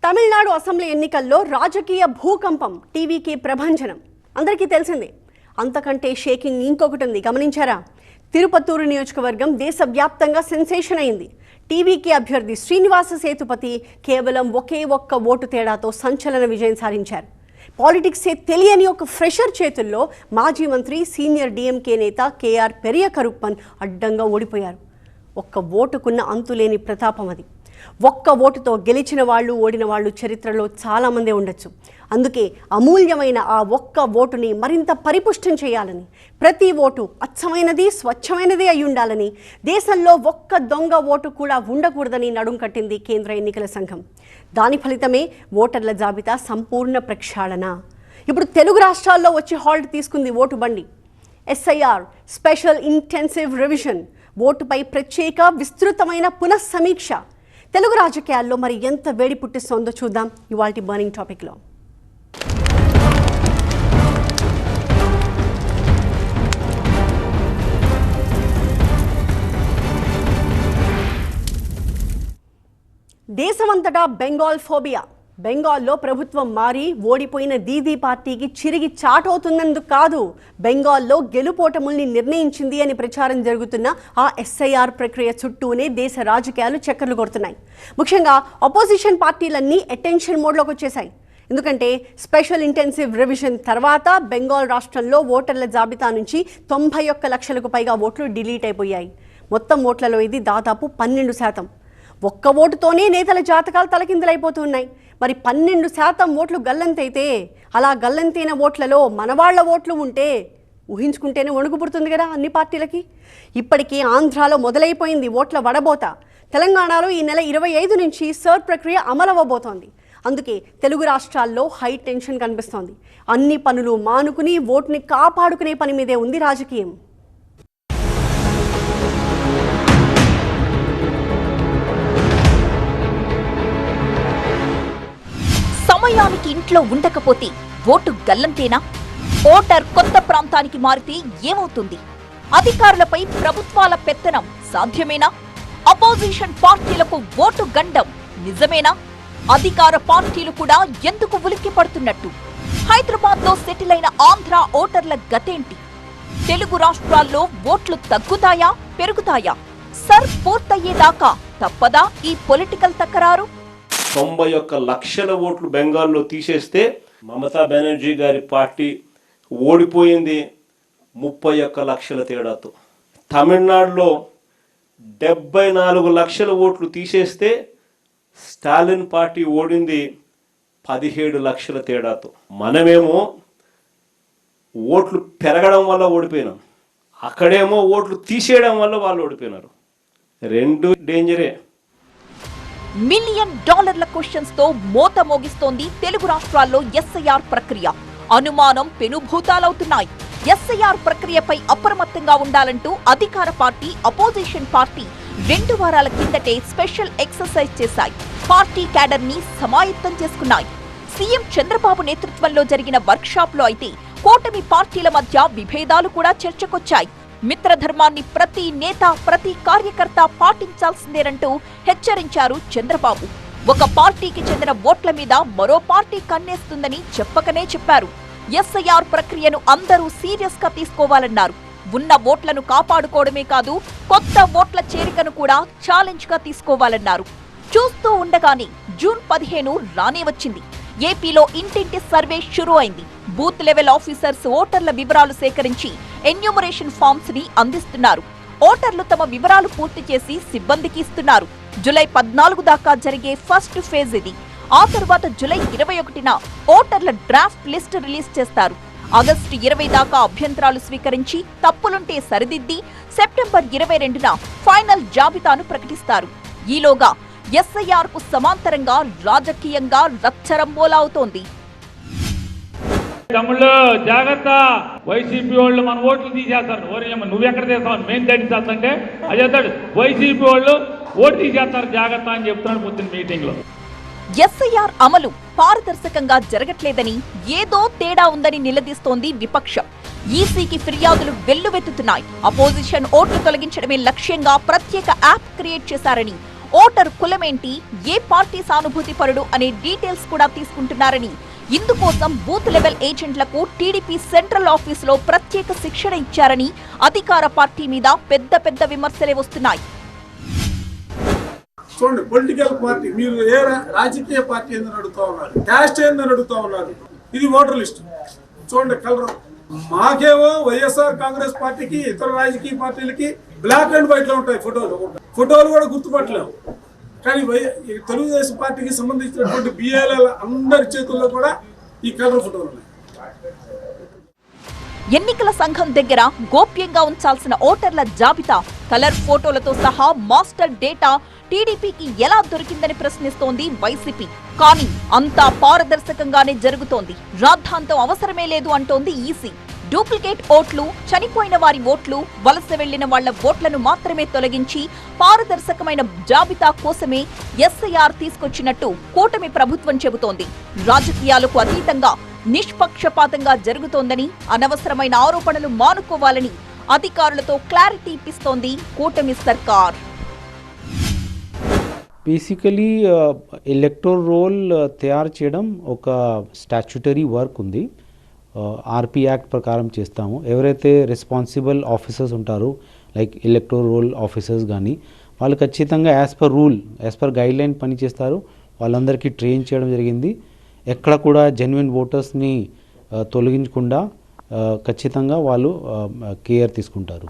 Tamil Nadu assembly ఎన్నికల్లో రాజకీయ భూకంపం, టీవీకి ప్రభంజనం అందరికీ తెలిసిందే. అంతకంటే షేకింగ్ ఇంకొకటి ఉంది, గమనించారా? తిరుపతూరు నియోజకవర్గం దేశవ్యాప్తంగా సెన్సేషన్ అయింది. టీవీకి అభ్యర్థి శ్రీనివాస సేతుపతి కేవలం ఒకే ఒక్క ఓటు తేడాతో సంచలన విజయం సాధించారు. పాలిటిక్సే తెలియని ఒక ఫ్రెషర్ చేతుల్లో మాజీ మంత్రి సీనియర్ డిఎంకే నేత కేఆర్ పెరియ కరుప్పన్ అడ్డంగా ఓడిపోయారు. ఒక్క ఓటుకున్న అంతులేని ప్రతాపం అది. ఒక్క ఓటుతో గెలిచిన వాళ్ళు, ఓడిన వాళ్ళు చరిత్రలో చాలామందే ఉండొచ్చు. అందుకే అమూల్యమైన ఆ ఒక్క ఓటుని మరింత పరిపుష్టం చేయాలని, ప్రతి ఓటు అచ్చమైనది, స్వచ్ఛమైనది అయి ఉండాలని, దేశంలో ఒక్క దొంగ ఓటు కూడా ఉండకూడదని నడుం కట్టింది కేంద్ర ఎన్నికల సంఘం. దాని ఫలితమే ఓటర్ల జాబితా సంపూర్ణ ప్రక్షాళన. ఇప్పుడు తెలుగు రాష్ట్రాల్లో వచ్చి హాల్ట్ తీసుకుంది ఓటు బండి. ఎస్ఐఆర్, స్పెషల్ ఇంటెన్సివ్ రివిజన్, ఓటుపై ప్రత్యేక విస్తృతమైన పునఃసమీక్ష. తెలుగు రాజకీయాల్లో మరి ఎంత వేడి పుట్టిస్తోందో చూద్దాం ఇవాల్టి బర్నింగ్ టాపిక్లో. దేశమంతటా బెంగాల్ ఫోబియా. బెంగాల్లో ప్రభుత్వం మారి ఓడిపోయిన దీదీ పార్టీకి చిరిగి చాటవుతున్నందుకు కాదు, బెంగాల్లో గెలుపోటముల్ని నిర్ణయించింది అని ప్రచారం జరుగుతున్న ఆ ఎస్ఐఆర్ ప్రక్రియ చుట్టూనే దేశ రాజకీయాలు చక్కర్లు కొడుతున్నాయి. ముఖ్యంగా అపోజిషన్ పార్టీలన్నీ అటెన్షన్ మోడ్లోకి వచ్చేశాయి. ఎందుకంటే స్పెషల్ ఇంటెన్సివ్ రివిజన్ తర్వాత బెంగాల్ రాష్ట్రంలో ఓటర్ల జాబితా నుంచి 91 లక్షలకు పైగా ఓట్లు డిలీట్ అయిపోయాయి. మొత్తం ఓట్లలో ఇది దాదాపు 12%. ఒక్క ఓటుతోనే నేతల జాతకాలు తలకిందులైపోతున్నాయి. మరి 12% ఓట్లు గల్లంతైతే, అలా గల్లంతైన ఓట్లలో మనవాళ్ల ఓట్లు ఉంటే ఊహించుకుంటేనే వణుకు పుడుతుంది కదా అన్ని పార్టీలకి. ఇప్పటికీ ఆంధ్రాలో మొదలైపోయింది ఓట్ల వడబోత. తెలంగాణలో ఈ నెల 25 నుంచి సర్వ్ ప్రక్రియ అమలవ్వబోతోంది. అందుకే తెలుగు రాష్ట్రాల్లో హై టెన్షన్ కనిపిస్తోంది. అన్ని పనులు మానుకుని ఓటుని కాపాడుకునే పని మీదే ఉంది రాజకీయం. సమయానికి ఇంట్లో ఉండకపోతే ఓటు గల్లంతేనా? ఓటర్ కొత్త ప్రాంతానికి మారితే ఏమవుతుంది? అధికారులపై ప్రభుత్వాల పెత్తనం సాధ్యమేనా? అపోజిషన్ పార్టీలకు ఓటు గండం నిజమేనా? అధికార పార్టీలు కూడా ఎందుకు ఉలిక్కి పడుతున్నట్టు? హైదరాబాద్లో సెటిల్ అయిన ఆంధ్ర ఓటర్ల గతేంటి? తెలుగు రాష్ట్రాల్లో ఓట్లు తగ్గుతాయా, పెరుగుతాయా? సర్ పూర్తయ్యేదాకా తప్పదా ఈ పొలిటికల్ తకరారు? 91 లక్షల ఓట్లు బెంగాల్లో తీసేస్తే మమతా బెనర్జీ గారి పార్టీ ఓడిపోయింది 31 లక్షల తేడాతో. తమిళనాడులో 74 లక్షల ఓట్లు తీసేస్తే స్టాలిన్ పార్టీ ఓడింది 17 లక్షల తేడాతో. మనమేమో ఓట్లు పెరగడం వల్ల ఓడిపోయినాం, అక్కడేమో ఓట్లు తీసేయడం వల్ల వాళ్ళు ఓడిపోయినారు. రెండు డేంజరే. $1 మిలియన్ క్వశ్చన్స్ తో మోత మోగిస్తోంది తెలుగు రాష్ట్రాల్లో ఎస్ఐఆర్ ప్రక్రియ. అనుమానం పెనుభూతాలవుతున్నాయి. ఎస్ఐఆర్ ప్రక్రియపై అప్రమత్తంగా ఉండాలంటూ అధికార పార్టీ, అపోజిషన్ పార్టీ 2 వారాల కిందటే స్పెషల్ ఎక్సర్సైజ్ చేశాయి. పార్టీ క్యాడర్ ని సమాయత్తం చేసుకున్నాయి. సీఎం చంద్రబాబు నేతృత్వంలో జరిగిన వర్క్ షాప్ లో అయితే కూటమి పార్టీల మధ్య విభేదాలు కూడా చర్చకొచ్చాయి. మిత్రధర్మాన్ని ప్రతి నేత, ప్రతి కార్యకర్త పాటించాల్సిందేనంటూ హెచ్చరించారు చంద్రబాబు. ఒక పార్టీకి చెందిన ఓట్ల మీద మరో పార్టీ కన్నేస్తుందని చెప్పకనే చెప్పారు. ఎస్ఐఆర్ ప్రక్రియను అందరూ సీరియస్ గా తీసుకోవాలన్నారు. ఉన్న ఓట్లను కాపాడుకోవడమే కాదు, కొత్త ఓట్ల చేరికను కూడా ఛాలెంజ్ గా తీసుకోవాలన్నారు. చూస్తూ ఉండగానే జూన్ 15 రానే వచ్చింది. ఏపీలో ఇంటింటి సర్వే షురూ అయింది. బూత్ లెవెల్ ఆఫీసర్స్ ఓటర్ల వివరాలు సేకరించి ఎన్యూమరేషన్ ఫామ్స్ ని అందిస్తున్నారు. ఓటర్లు తమ వివరాలు పూర్తి చేసి సిబ్బందికి ఇస్తున్నారు. జూలై 14 దాకా జరిగే ఫస్ట్ ఫేజ్ ఇది. ఆ తర్వాత జూలై 21న ఓటర్ల డ్రాఫ్ట్ లిస్ట్ రిలీజ్ చేస్తారు. ఆగస్టు 20 దాకా అభ్యంతరాలు స్వీకరించి తప్పులుంటే సరిదిద్ది సెప్టెంబర్ 22న ఫైనల్ జాబితాను ప్రకటిస్తారు. ఈలోగా ఎస్ఐఆర్ కు సమాంతరంగా రాజకీయంగా రచ్చరంబోలవుతోంది. తమ్ముళ్ళు జాగ్రత్త, వైసీపీ వాళ్ళు మన ఓట్లు తీసేస్తారు. నువ్వెక్కడ తీస్తావు, మేము తడిస్తాంటే అదేస్తాడు. వైసీపీ వాళ్ళు ఓటు తీసేస్తారు, జాగ్రత్త అని చెప్తున్నాడు పొద్దున్న మీటింగ్ లో. ఎస్ఐఆర్ అమలు పారదర్శకంగా జరగట్లేదని, ఏదో తేడా ఉందని నిలదీస్తోంది విపక్షం. ఈసీకి ఫిర్యాదులు వెల్లువెత్తుతున్నాయి. అపోజిషన్ ఓట్లు తొలగించడమే లక్ష్యంగా ప్రత్యేక యాప్ క్రియేట్ చేశారని, ఓటరు కులమేంటి, ఏ పార్టీ సానుభూతి పరుడు అనే డీటెయిల్స్ కూడా తీసుకుంటున్నారని, ఇందుకోసం బూత్ లెవెల్ ఏజెంట్లకు టీడీపీ సెంట్రల్ ఆఫీసులో ప్రత్యేక శిక్షణ ఇచ్చారని అధికార పార్టీ మీద పెద్ద పెద్ద విమర్శలే వస్తున్నాయి. చూడండి, పొలిటికల్ పార్టీ మీరు ఏ రాజకీయ పార్టీ ఏందని అడుగుతా ఉన్నారు, క్యాస్ట్ ఏందని అడుగుతా ఉన్నారు. ఇది ఓటర్ లిస్ట్ చూడండి, కలర్. మాకేమో వైఎస్ఆర్ కాంగ్రెస్ పార్టీకి ఇతర రాజకీయ పార్టీలకి బ్లాక్ అండ్ వైట్ లో ఉంటాయి ఫోటోలు కూడా గుర్తుపట్టలేము. కానీ తెలుగుదేశం పార్టీకి సంబంధించినటువంటి బిఏల అందరి చేతుల్లో కూడా ఈ కలర్ ఫోటోలు ఉన్నాయి. ఎన్నికల సంఘం దగ్గర గోప్యంగా ఉంచాల్సిన ఓటర్ల జాబితా, కలర్ ఫోటోలతో సహా మాస్టర్ డేటా టీడీపీకి ఎలా దొరికిందని ప్రశ్నిస్తోంది వైసీపీ. కానీ అంతా పారదర్శకంగానే జరుగుతోంది, రాద్ధాంతం అవసరమే లేదు అంటోంది ఈసీ. డూప్లికేట్ ఓట్లు, చనిపోయిన వారి ఓట్లు, వలస వెళ్లిన వాళ్ల ఓట్లను మాత్రమే తొలగించి పారదర్శకమైన జాబితా కోసమే ఎస్ఐఆర్ తీసుకొచ్చినట్టు కూటమి ప్రభుత్వం చెబుతోంది. రాజకీయాలకు అతీతంగా నిష్పక్షపాతంగా జరుగుతోందని, అనవసరమైన ఆరోపణలు మానుకోవాలని అధికారులతో క్లారిటీ ఇప్పిస్తోంది కూటమి సర్కార్. బేసికలీ ఎలక్టోరల్ రోల్ తయారు చేయడం ఒక స్టాచ్యుటరీ వర్క్ ఉంది. ఆర్పీ యాక్ట్ ప్రకారం చేస్తాము. ఎవరైతే రెస్పాన్సిబుల్ ఆఫీసర్స్ ఉంటారో లైక్ ఎలక్టోరల్ రోల్ ఆఫీసర్స్ కానీ, వాళ్ళు ఖచ్చితంగా యాజ్ పర్ గైడ్ లైన్ పని చేస్తారు. వాళ్ళందరికీ ట్రైన్ చేయడం జరిగింది. ఎక్కడ కూడా జెన్యున్ ఓటర్స్ని తొలగించకుండా ఖచ్చితంగా వాళ్ళు కేర్ తీసుకుంటారు.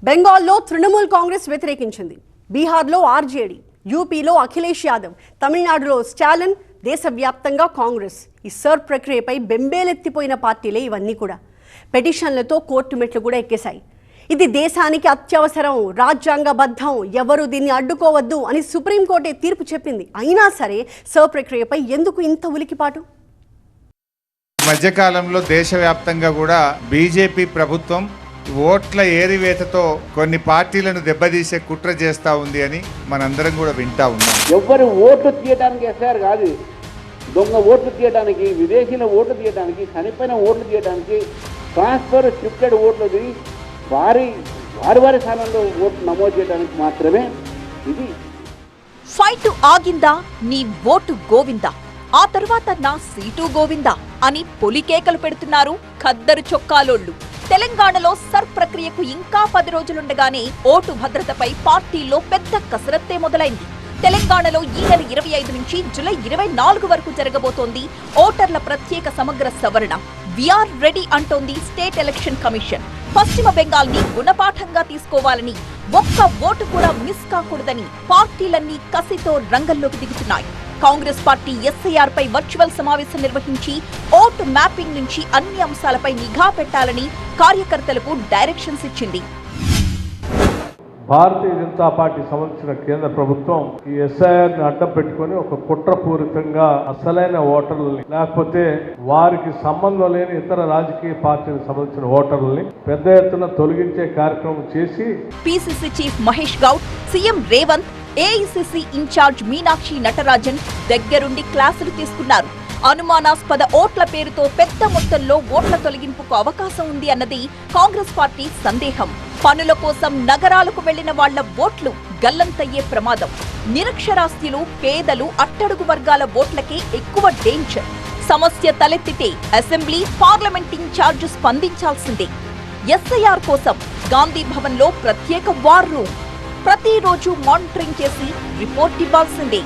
బెంగాల్లో తృణమూల్ కాంగ్రెస్ వ్యతిరేకించింది, బీహార్లో ఆర్జేడీ, యూపీలో అఖిలేష్ యాదవ్, తమిళనాడులో స్టాలిన్, దేశవ్యాప్తంగా కాంగ్రెస్. ఈ సర్ ప్రక్రియపై బెంబేలెత్తిపోయిన పార్టీలే ఇవన్నీ కూడా. పెటిషన్లతో కోర్టు మెట్లు కూడా ఎక్కేశాయి. ఇది దేశానికి అత్యవసరం, రాజ్యాంగబద్ధం, ఎవరు దీన్ని అడ్డుకోవద్దు అని సుప్రీంకోర్టే తీర్పు చెప్పింది. అయినా సరే సర్ ప్రక్రియపై ఎందుకు ఇంత ఉలికిపాటు? మధ్యకాలంలో దేశవ్యాప్తంగా కూడా బీజేపీ ప్రభుత్వం ఓట్ల ఏరివేతతో కొన్ని పార్టీలను దెబ్బతీసే కుట్ర చేస్తా ఉంది అని మనందరం కూడా వింటా ఉన్నాం. ఎవ్వరు ఓట్లు తీయడానికి ఎస్ఆర్ కాదు, దొంగ ఓట్లు తీయడానికి, విదేశీల ఓట్లు తీయడానికి, చనిపోయిన ఓట్లు తీయడానికి, ట్రాన్స్ఫర్ షిఫ్టెడ్ ఓట్లు వారి స్థానంలో ఓట్లు నమోదు చేయడానికి మాత్రమే ఇది. ఫైట్ ఆగిందా, నీ ఓటు గోవిందా, ఆ తర్వాత నా సీటు గోవిందా అని పొలికేకలు పెడుతున్నారు ఖద్దరు చొక్కాలోళ్లు. తెలంగాణలో సర్ ప్రక్రియకు ఇంకా 10 రోజులుండగానే ఓటు భద్రతపై పార్టీల్లో పెద్ద కసరత్తే మొదలైంది. తెలంగాణలో ఈ నెల 25 నుంచి జూలై 24 వరకు జరగబోతోంది ఓటర్ల ప్రత్యేక సమగ్ర సవరణ. వీఆర్ రెడీ అంటోంది స్టేట్ ఎలక్షన్ కమిషన్. పశ్చిమ బెంగాల్ ని గుణపాఠంగా తీసుకోవాలని, ఒక్క ఓటు కూడా మిస్ కాకూడదని పార్టీలన్నీ కసితో రంగంలోకి దిగుతున్నాయి. కాంగ్రెస్ పార్టీ ఎస్ఐఆర్ పై వర్చువల్ సమావేశం నిర్వహించి ఓటు మ్యాపింగ్ నుంచి అన్ని అంశాలపై నిఘా పెట్టాలని కార్యకర్తలకు డైరెక్షన్స్ ఇచ్చింది. భారతీయ జనతా పార్టీ సంబంధించిన కేంద్ర ప్రభుత్వం ఈ ఎస్ఐఆర్ని అడ్డం పెట్టుకుని ఒక కుట్రపూరితంగా అసలైన ఓటర్లని, లేకపోతే వారికి సంబంధం లేని ఇతర రాజకీయ పార్టీలకు సంబంధించిన ఓటర్లని పెద్ద ఎత్తున తొలగించే కార్యక్రమం చేసి PCC chief Mahesh Goud, CM Revanth, AICC incharge Meenakshi Natarajan దగ్గరుండి క్లాసులు తీసుకున్నారు. అనుమానాస్పద ఓట్ల పేరుతో పెద్ద మొత్తంలో ఓట్ల తొలగింపుకు అవకాశం ఉంది అన్నది కాంగ్రెస్ పార్టీ సందేహం. పనుల కోసం నగరాలకు వెళ్లిన వాళ్ల ఓట్లు గల్లంతయ్యే ప్రమాదం. నిరక్షరాస్యులు, పేదలు, అట్టడుగు వర్గాల ఓట్లకే ఎక్కువ డేంజర్. సమస్య తలెత్తితే అసెంబ్లీ, పార్లమెంట్ ఇన్ఛార్జ్ స్పందించాల్సిందే. ఎస్ఐఆర్ కోసం గాంధీ భవన్ లో ప్రత్యేక వార్ రూమ్, ప్రతిరోజు మానిటరింగ్ చేసి రిపోర్ట్ ఇవ్వాల్సిందే.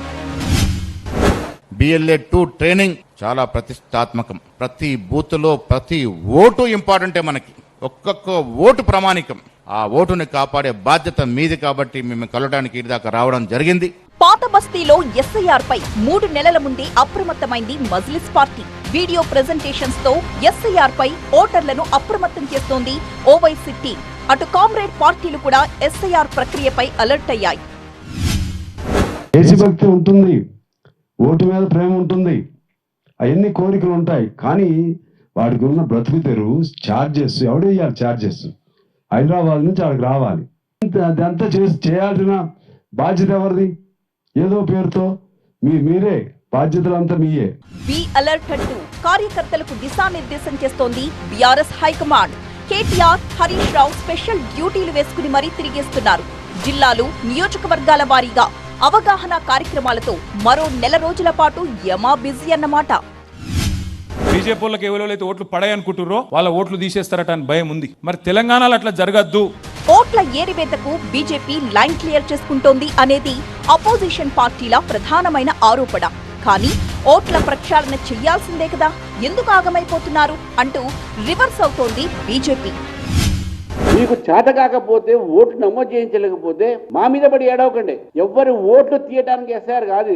BLA-2 ట్రైనింగ్ చాలా ప్రతిష్టాత్మకం. ప్రతి బూత్ లో ప్రతి ఓటు ఇంపార్టెంటే. మనకి ఒక్కొక్క ఓటు ప్రామాణికం. ఆ ఓటుని కాపాడే బాధ్యత మీది కాబట్టి మేము కలవడానికి ఇదాకా రావడం జరిగింది. పాత బస్తీలో ఎస్ఐఆర్ పై 3 నెలల ముందే అప్రమత్తమైంది మజ్లిస్ పార్టీ. వీడియో ప్రెజెంటేషన్స్ తో ఎస్ఐఆర్ పై ఓటర్లను అప్రమత్తం చేస్తోంది ఓవైసీ టీం. అటు కామ్రేడ్ పార్టీలు కూడా ఎస్ఐఆర్ ప్రక్రియపై అలర్ట్ అయ్యాయి. దేశభక్తి ఉంటుంది, ఓటు మీద ప్రేమ ఉంటుంది, అవన్నీ కోరికలు ఉంటాయి. కానీ వాడికి ఉన్న బ్రతుకు తెరువు ఛార్జెస్ ఎవడు వేయాలి? ఛార్జెస్ హైదరాబాద్ నుంచి వాడికి రావాలి. అదంతా చేయాల్సిన బాధ్యత ఎవరిది? ఏదో పేరుతో మీరే బాధ్యతలంతా మీయే. బి అలర్ట్ అంటూ కార్యకర్తలకు దిశానిర్దేశం చేస్తోంది BRS high command. KTR, Harish Rao special డ్యూటీలు వేసుకుని మరీ తిరిగేస్తున్నారు. జిల్లాలు, నియోజకవర్గాల వారీగా అవగాహన కార్యక్రమాలతో మరో నెల రోజుల పాటు యమా బిజీ అన్నమాట. బీజేపీ వాళ్ళకి ఎవరైతే ఓట్లు పడాయనుకుంటుర్రో వాళ్ళ ఓట్లు తీసేస్తారట అని భయం ఉంది. మరి తెలంగాణలో అట్లా జరగద్దు. ఓట్ల ఏరివేతకు బీజేపీ లైన్ క్లియర్ చేసుకుంటోంది అనేది అపోజిషన్ పార్టీల ప్రధానమైన ఆరోపణ. కానీ ఓట్ల ప్రక్షాళన చెయ్యాల్సిందే కదా, ఎందుకు ఆగమైపోతున్నారు అంటూ రివర్స్ అవుతోంది బీజేపీ. మీకు చేత కాకపోతే ఓట్లు నమోదు చేయించలేకపోతే మా మీద పడి ఏడవకండి. ఎవ్వరు ఓట్లు తీయడానికి ఎస్ఆర్ కాదు.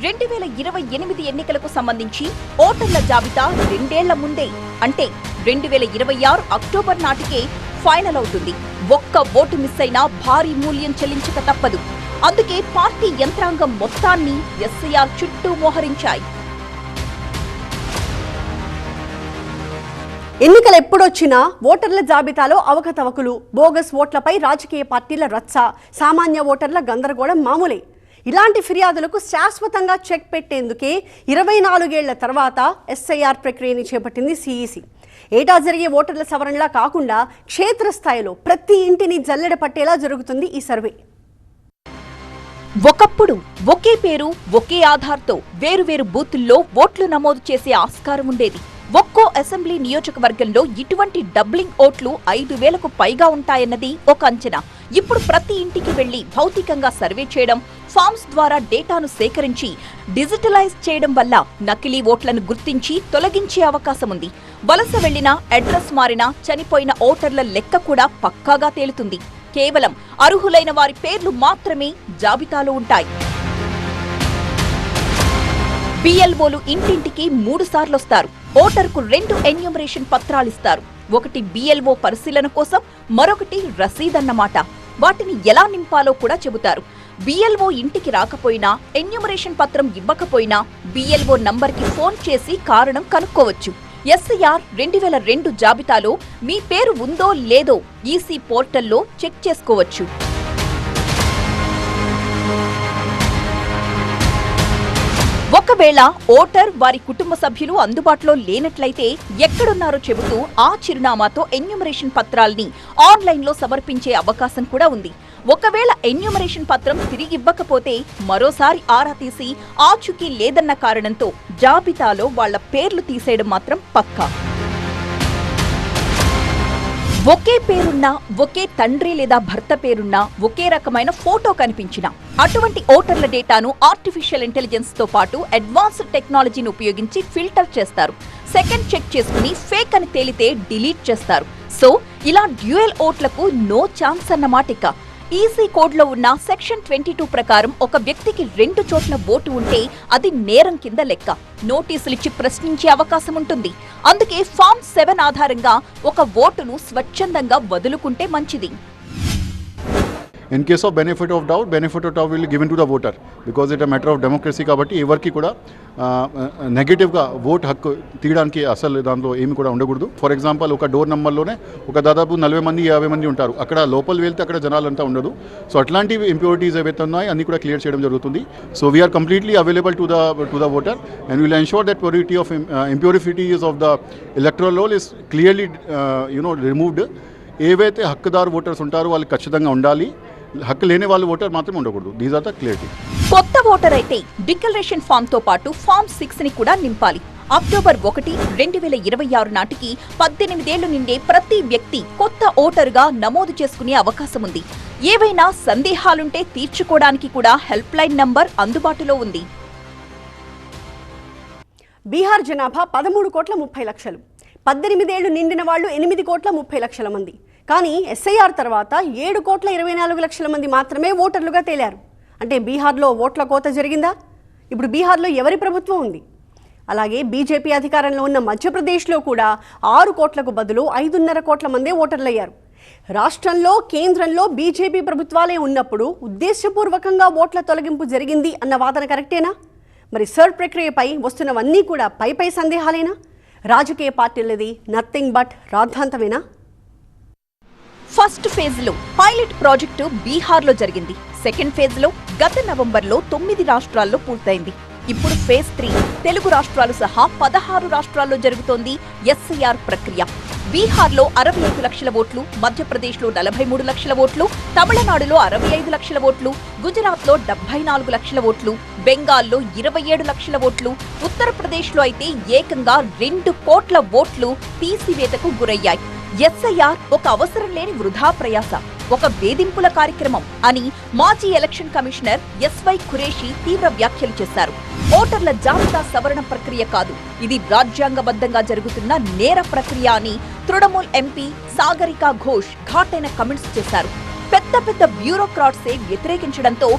2028 ఎన్నికలకు సంబంధించి ఓటర్ల జాబితా 2 ఏళ్ల ముందే అంటే 2026 అక్టోబర్ నాటికే ఫైనల్ అవుతుంది. ఒక్క ఓటు మిస్ అయినా భారీ మూల్యం చెల్లించక తప్పదు. అందుకే పార్టీ యంత్రాంగం మొత్తాన్ని ఎస్ఐఆర్ చుట్టూ మోహరించాయి. ఎన్నికలు ఎప్పుడొచ్చినా ఓటర్ల జాబితాలో అవకతవకలు, బోగస్ ఓట్లపై రాజకీయ పార్టీల రచ్చ, సామాన్య ఓటర్ల గందరగోళం మామూలే. ఇలాంటి ఫిర్యాదులకు శాశ్వతంగా చెక్ పెట్టేందుకే 24 ఏళ్ల తర్వాత ఎస్ఐఆర్ ప్రక్రియని చేపట్టింది సిఈసి. ఏటా జరిగే ఓటర్ల సవరణలా కాకుండా క్షేత్రస్థాయిలో ప్రతి ఇంటిని జల్లెడ పట్టేలా జరుగుతుంది ఈ సర్వే. ఒకప్పుడు ఒకే పేరు, ఒకే ఆధార్తో వేరువేరు బూతుల్లో ఓట్లు నమోదు చేసే ఆస్కారం ఉండేది. ఒక్కో అసెంబ్లీ నియోజకవర్గంలో ఇటువంటి డబ్లింగ్ ఓట్లు 5,000కు పైగా ఉంటాయన్నది ఒక అంచనా. ఇప్పుడు ప్రతి ఇంటికి వెళ్లి భౌతికంగా సర్వే చేయడం, ఫామ్స్ ద్వారా డేటాను సేకరించి డిజిటలైజ్ చేయడం వల్ల నకిలీ ఓట్లను గుర్తించి తొలగించే అవకాశం ఉంది. వలస వెళ్లినా, అడ్రస్ మారినా, చనిపోయిన ఓటర్ల లెక్క కూడా పక్కాగా తేలుతుంది. కేవలం అర్హులైన వారి పేర్లు మాత్రమే జాబితాలో ఉంటాయి. బిఎల్ఓలు ఇంటింటికి 3 సార్లొస్తారు. ఓటర్కు 2 ఎన్యూమరేషన్ పత్రాలిస్తారు. ఒకటి బిఎల్ఓ పరిశీలన కోసం, మరొకటి రసీదన్నమాట. వాటిని ఎలా నింపాలో కూడా చెబుతారు. బిఎల్ఓ ఇంటికి రాకపోయినా, ఎన్యూమరేషన్ పత్రం ఇవ్వకపోయినా బిఎల్ఓ నంబర్కి ఫోన్ చేసి కారణం కనుక్కోవచ్చు. ఎస్ఐఆర్ 2002 జాబితాలో మీ పేరు ఉందో లేదో ఈసీ పోర్టల్లో చెక్ చేసుకోవచ్చు. ఒకవేళ ఓటర్, వారి కుటుంబ సభ్యులు అందుబాటులో లేనట్లయితే ఎక్కడున్నారో చెబుతూ ఆ చిరునామాతో ఎన్యూమరేషన్ పత్రాల్ని ఆన్లైన్లో సమర్పించే అవకాశం కూడా ఉంది. ఒకవేళ ఎన్యూమరేషన్ పత్రం తిరిగివ్వకపోతే మరోసారి ఆరా తీసి ఆచూకీ లేదన్న కారణంతో జాబితాలో వాళ్ల పేర్లు తీసేయడం మాత్రం పక్కా. ఒకే పేరున్నా, ఒకే తండ్రి లేదా భర్త పేరున్నా, ఒకే రకమైన ఫోటో కనిపించినా అటువంటి ఓటర్ల డేటాను ఆర్టిఫిషియల్ ఇంటెలిజెన్స్ తో పాటు అడ్వాన్స్డ్ టెక్నాలజీని ఉపయోగించి ఫిల్టర్ చేస్తారు. సెకండ్ చెక్ చేసుకుని ఫేక్ అని తేలితే డిలీట్ చేస్తారు. సో ఇలా డ్యూయల్ ఓట్లకు నో ఛాన్స్ అన్నమాటిక. ఈసీ కోడ్లో ఉన్న సెక్షన్ 22 ప్రకారం ఒక వ్యక్తికి 2 చోట్ల ఓటు ఉంటే అది నేరం కింద లెక్క. నోటీసులిచ్చి ప్రశ్నించే అవకాశం ఉంటుంది. అందుకే ఫామ్ 7 ఆధారంగా ఒక ఓటును స్వచ్ఛందంగా వదులుకుంటే మంచిది. In case of benefit of doubt will be given to the voter because it is a matter of democracy కాబట్టి ఎవరికి కూడా నెగటివ్గా ఓట్ హక్కు తీయడానికి అసలు దాంట్లో ఏమి కూడా ఉండకూడదు. ఫర్ ఎగ్జాంపుల్ ఒక డోర్ నెంబర్లోనే ఒక దాదాపు 40 మంది 50 మంది ఉంటారు. అక్కడ లోపల వెళ్తే అక్కడ జనాలంతా ఉండదు. సో అట్లాంటి ఇంప్యూరిటీస్ ఏవైతే ఉన్నాయో అన్ని కూడా క్లియర్ చేయడం జరుగుతుంది. So we are completely available to the voter and will ensure that purity of impurities of the electoral roll is clearly removed. ఏవైతే హక్కుదారు ఓటర్స్ ఉంటారో వాళ్ళు ఖచ్చితంగా ఉండాలి. హక్కు లేని వాళ్ళు ఓటర్ మాత్రం ఉండకూడదు. These are the clarity. కొత్త ఓటర్ అయితే డిక్లరేషన్ ఫామ్ తో పాటు ఫామ్ 6 ని కూడా నింపాలి. అక్టోబర్ 1, 2026 నాటికి 18 ఏళ్లు నిండే ప్రతి వ్యక్తి కొత్త ఓటరుగా నమోదు చేసుకునే అవకాశం ఉంది. ఏవైనా సందేహాలుంటే తీర్చుకోవడానికి కూడా హెల్ప్ లైన్ నంబర్ అందుబాటులో ఉంది. బీహార్ జనాభా 13,30,00,000. 18 ఏళ్లు నిండిన వాళ్ళు 8,30,00,000 మంది. కానీ ఎస్ఐఆర్ తర్వాత 7,24,00,000 మంది మాత్రమే ఓటర్లుగా తేలారు. అంటే బీహార్లో ఓట్ల కోత జరిగిందా? ఇప్పుడు బీహార్లో ఎవరి ప్రభుత్వం ఉంది? అలాగే బీజేపీ అధికారంలో ఉన్న మధ్యప్రదేశ్లో కూడా 6 కోట్లకు బదులు 5.5 కోట్ల మందే ఓటర్లయ్యారు. రాష్ట్రంలో, కేంద్రంలో బీజేపీ ప్రభుత్వాలే ఉన్నప్పుడు ఉద్దేశపూర్వకంగా ఓట్ల తొలగింపు జరిగింది అన్న వాదన కరెక్టేనా? మరి సర్వ్ ప్రక్రియపై వస్తున్నవన్నీ కూడా పై సందేహాలేనా? రాజకీయ పార్టీలది నథింగ్ బట్ రాద్ధాంతమేనా? ఫస్ట్ ఫేజ్ లో పైలట్ ప్రాజెక్టు బీహార్లో జరిగింది. సెకండ్ ఫేజ్ లో గత నవంబర్లో 9 రాష్ట్రాల్లో పూర్తయింది. ఇప్పుడు ఫేజ్ 3 తెలుగు రాష్ట్రాలు సహా 16 రాష్ట్రాల్లో జరుగుతోంది ఎస్ఐఆర్ ప్రక్రియ. బీహార్లో 65 లక్షల ఓట్లు, మధ్యప్రదేశ్లో 43 లక్షల ఓట్లు, తమిళనాడులో 65 లక్షల ఓట్లు, గుజరాత్లో 74 లక్షల ఓట్లు, బెంగాల్లో 27 లక్షల ఓట్లు, ఉత్తరప్రదేశ్లో అయితే ఏకంగా 2 కోట్ల ఓట్లు తీసివేతకు గురయ్యాయి. ఎస్ఐఆర్ ఒక అవసరం లేని వృధా ప్రయాస, ఒక వేధింపుల కార్యక్రమం అని మాజీ ఎలక్షన్ కమిషనర్ ఎస్వై ఖురేషి తీవ్ర వ్యాఖ్యలు చేశారు. ఓటర్ల జాబితా సవరణ ప్రక్రియ కాదు, ఇది రాజ్యాంగబద్ధంగా జరుగుతున్న నేర ప్రక్రియ అని తృణమూల్ ఎంపీ సాగరికా ఘోష్ ఘాటైన కమెంట్స్ చేశారు. పెద్ద పెద్ద బ్యూరోక్రాట్సే వ్యతిరేకించడంతో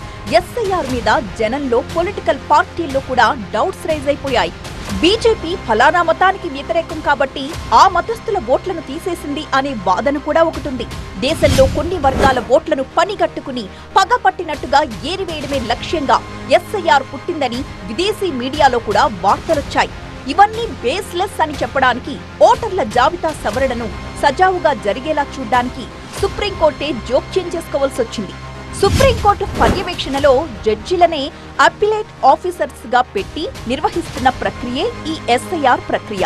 ఎస్ఐఆర్ మీద జనంలో పొలిటికల్ పార్టీల్లో కూడా డౌట్స్ రైజ్ అయిపోయాయి. బీజేపీ ఫలానా మతానికి వ్యతిరేకం కాబట్టి ఆ మతస్థుల ఓట్లను తీసేసింది అనే వాదన కూడా ఒకటుంది. దేశంలో కొన్ని వర్గాల ఓట్లను పనిగట్టుకుని పగపట్టినట్టుగా ఏరివేయడమే లక్ష్యంగా ఎస్ఐఆర్ పుట్టిందని విదేశీ మీడియాలో కూడా వార్తలొచ్చాయి. ఇవన్నీ బేస్లెస్ అని చెప్పడానికి ఓటర్ల జాబితా సవరణను సజావుగా జరిగేలా చూడ్డానికి సుప్రీంకోర్టే జోక్యం చేసుకోవాల్సి వచ్చింది. సుప్రీంకోర్టు పర్యవేక్షణలో జడ్జిలనే అప్పిలేట్ ఆఫీసర్స్ గా పెట్టి నిర్వహిస్తున్న ప్రక్రియే ఈ ఎస్ఐఆర్ ప్రక్రియ.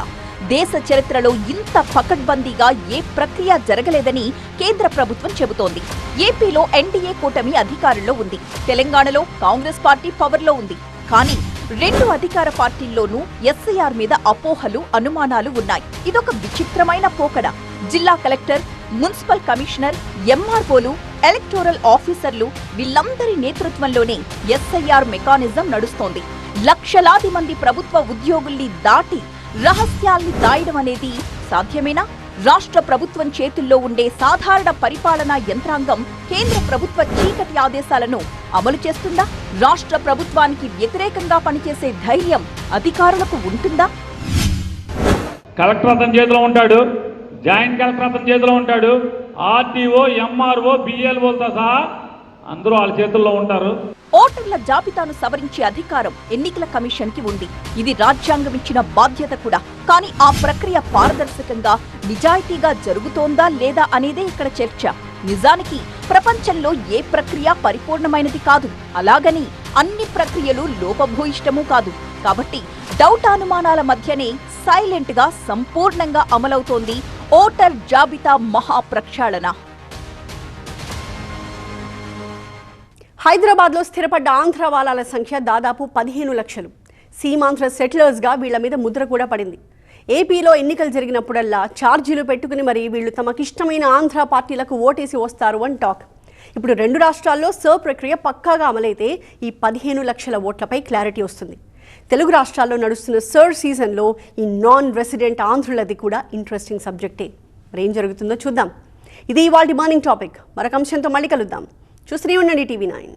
దేశ చరిత్రలో ఇంత పకడ్బందీగా ఏ ప్రక్రియ జరగలేదని కేంద్ర ప్రభుత్వం చెబుతోంది. ఏపీలో ఎన్డీఏ కూటమి అధికారంలో ఉంది, తెలంగాణలో కాంగ్రెస్ పార్టీ పవర్లో ఉంది. కానీ 2 అధికార పార్టీల్లోనూ ఎస్ఐఆర్ మీద అపోహలు, అనుమానాలు ఉన్నాయి. ఇదొక విచిత్రమైన పోకడ. జిల్లా కలెక్టర్, మున్సిపల్ కమిషనర్, ఎంఆర్ఓలు, ఎలక్టోరల్ ఆఫీసర్లు వీళ్ళందరి నేతృత్వంలోనే ఎస్ఐఆర్ మెకానిజం నడుస్తోంది. లక్షలాది మంది ప్రభుత్వ ఉద్యోగుల్ని దాటి రహస్యాల్ని దాయడం అనేది సాధ్యమేనా? రాష్ట్ర ప్రభుత్వం చేతుల్లో ఉండే సాధారణ పరిపాలనా యంత్రాంగం కేంద్ర ప్రభుత్వ చీకటి ఆదేశాలను అమలు చేస్తుందా? రాష్ట్ర ప్రభుత్వానికి వ్యతిరేకంగా పనిచేసే ధైర్యం అధికారులకు ఉంటుందా? కలెక్టర్ అతని చేతిలో ఉంటాడు, జాయింట్ కలెక్టర్ అతని చేతిలో ఉంటాడు, ఆర్టీఓ, ఎంఆర్ఓ, బిఎల్ఓలతో సహా అందరూ వాళ్ళ చేతుల్లో ఉంటారు. ఓటర్ల జాబితాను సవరించే అధికారం ఎన్నికల కమిషన్ కి ఉంది. ఇది రాజ్యాంగం ఇచ్చిన బాధ్యత కూడా. కానీ ఆ ప్రక్రియ పారదర్శకంగా, నిజాయితీగా జరుగుతోందా లేదా అనేదే ఇక్కడ చర్చ. నిజానికి ప్రపంచంలో ఏ ప్రక్రియ పరిపూర్ణమైనది కాదు, అలాగని అన్ని ప్రక్రియలు లోపభూయిష్టమూ కాదు. కాబట్టి డౌట్, అనుమానాల మధ్యనే సైలెంట్ గా సంపూర్ణంగా అమలవుతోంది ఓటర్ జాబితా మహాప్రక్షాళన. హైదరాబాద్లో స్థిరపడ్డ ఆంధ్ర వాలాల సంఖ్య దాదాపు 15 లక్షలు. సీమాంధ్ర సెటిలర్స్గా వీళ్ల మీద ముద్ర కూడా పడింది. ఏపీలో ఎన్నికలు జరిగినప్పుడల్లా ఛార్జీలు పెట్టుకుని మరి వీళ్లు తమకిష్టమైన ఆంధ్ర పార్టీలకు ఓటేసి వస్తారు అని టాక్. ఇప్పుడు 2 రాష్ట్రాల్లో సర్ ప్రక్రియ పక్కాగా అమలైతే ఈ 15 లక్షల ఓట్లపై క్లారిటీ వస్తుంది. తెలుగు రాష్ట్రాల్లో నడుస్తున్న సర్ సీజన్లో ఈ నాన్ రెసిడెంట్ ఆంధ్రులది కూడా ఇంట్రెస్టింగ్ సబ్జెక్టే. మరి ఏం జరుగుతుందో చూద్దాం. ఇది ఇవాల్టి మార్నింగ్ టాపిక్. మరొక అంశంతో మళ్ళీ కలుద్దాం. చూస్తూనే ఉండండి టీవీ 9.